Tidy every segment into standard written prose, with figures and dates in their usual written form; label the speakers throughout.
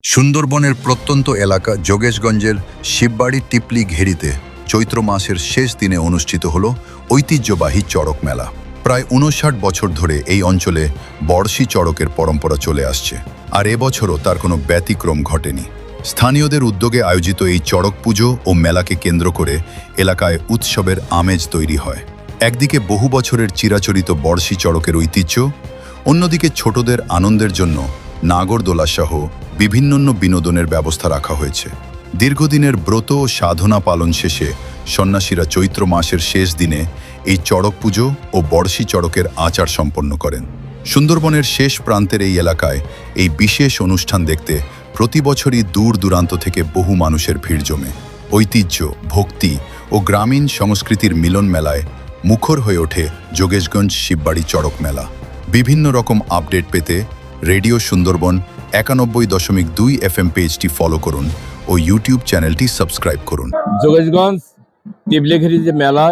Speaker 1: সুন্দরবনের প্রত্যন্ত এলাকা যোগেশগঞ্জের শিববাড়ি টিপলি ঘেরিতে চৈত্র মাসের শেষ দিনে অনুষ্ঠিত হল ঐতিহ্যবাহী চড়ক মেলা। প্রায় ৫৯ বছর ধরে এই অঞ্চলে বর্ষি চড়কের পরম্পরা চলে আসছে, আর এবছরও তার কোনো ব্যতিক্রম ঘটেনি। স্থানীয়দের উদ্যোগে আয়োজিত এই চড়ক পুজো ও মেলাকে কেন্দ্র করে এলাকায় উৎসবের আমেজ তৈরি হয়। একদিকে বহু বছরের চিরাচরিত বর্ষি চড়কের ঐতিহ্য, অন্যদিকে ছোটদের আনন্দের জন্য নাগরদোলা সহ বিভিন্ন বিনোদনের ব্যবস্থা রাখা হয়েছে। দীর্ঘদিনের ব্রত ও সাধনা পালন শেষে সন্ন্যাসীরা চৈত্র মাসের শেষ দিনে এই চড়ক পুজো ও বর্ষি চড়কের আচার সম্পন্ন করেন। সুন্দরবনের শেষ প্রান্তের এই এলাকায় এই বিশেষ অনুষ্ঠান দেখতে প্রতি বছরই দূর দূরান্ত থেকে বহু মানুষের ভিড় জমে। ঐতিহ্য, ভক্তি ও গ্রামীণ সংস্কৃতির মিলন মেলায় মুখর হয়ে ওঠে যোগেশগঞ্জ শিববাড়ি চড়ক মেলা। বিভিন্ন রকম আপডেট পেতে রেডিও সুন্দরবন ৯১.২ FM পেজটি ফলো করুন ও ইউটিউব চ্যানেলটি সাবস্ক্রাইব করুন।
Speaker 2: যোগেশগঞ্জ টিবলিঘেরি যে মেলা,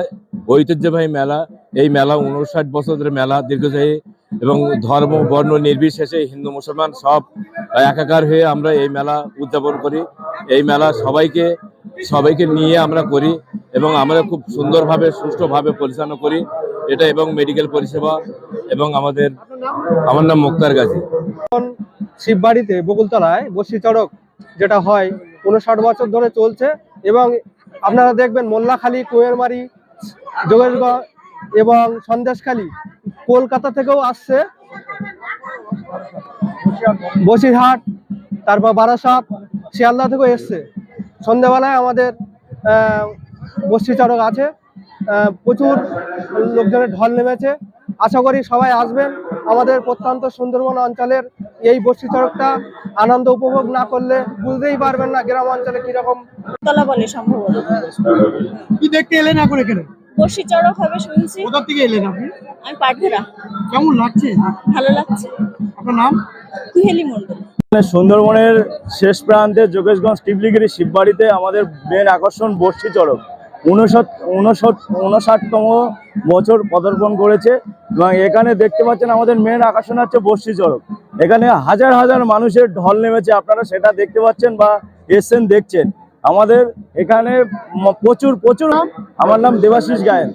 Speaker 2: ঐতিহ্যবাহী মেলা, এই মেলা ৫৯ বছর ধরে মেলা দীর্ঘস্থায়ী এবং ধর্ম বর্ণ নির্বিশেষে হিন্দু মুসলমান সব একাকার হয়ে আমরা এই মেলা উদযাপন করি। এই মেলা সবাইকে নিয়ে আমরা করি এবং আমরা খুব সুন্দরভাবে সুষ্ঠুভাবে পরিচালনা করি এটা, এবং মেডিকেল পরিষেবা এবং আমার নাম মুক্তার গাজী।
Speaker 3: শিববাড়িতে বকুলতলায় বর্ষি চড়ক যেটা হয় ৫৯ বছর ধরে চলছে, এবং আপনারা দেখবেন মোল্লাখালী, কুয়েরমারি, যোগেশগঞ্জ এবং সন্দেশখালী, কলকাতা থেকেও আসছে, বসিরহাট, তারপর বারাসাত, শিয়ালদা থেকেও এসছে। সন্ধ্যেবেলায় আমাদের বর্ষি চড়ক আছে, প্রচুর লোকজনের ঢল নেমেছে। আশা করি সবাই আসবেন। আমাদের প্রত্যন্ত সুন্দরবন অঞ্চলের এই বর্ষি চড়কটা আনন্দ উপভোগ না করলে বুঝতেই পারবেন না গ্রাম অঞ্চলে কিরকম।
Speaker 4: তলা বলে সম্ভবত।
Speaker 3: কি দেখতে এলেন এখন এখানে?
Speaker 4: বর্ষি চড়ক হবে শুনছি।
Speaker 3: কোথা থেকে এলেন আপনি?
Speaker 4: আমি পাটঘেরা।
Speaker 3: কেমন লাগছে?
Speaker 4: ভালো লাগছে।
Speaker 3: আপনার নাম?
Speaker 4: কুহেলি মন্ডল।
Speaker 2: সুন্দরবনের শেষ প্রান্তে যোগেশগঞ্জ টিবলিঘেরি শিববাড়িতে আমাদের মেন আকর্ষণ বর্ষি চড়ক ৫৯তম বছর পদার্পণ করেছে, এবং এখানে দেখতে পাচ্ছেন আমাদের মেন আকর্ষণ হচ্ছে বর্ষি চড়ক। এখানে হাজার হাজার মানুষের ঢল নেমেছে, আপনারা সেটা দেখতে পাচ্ছেন বা এসছেন দেখছেন। আমাদের এখানে প্রচুর আমার নাম দেবাশিস গায়েন।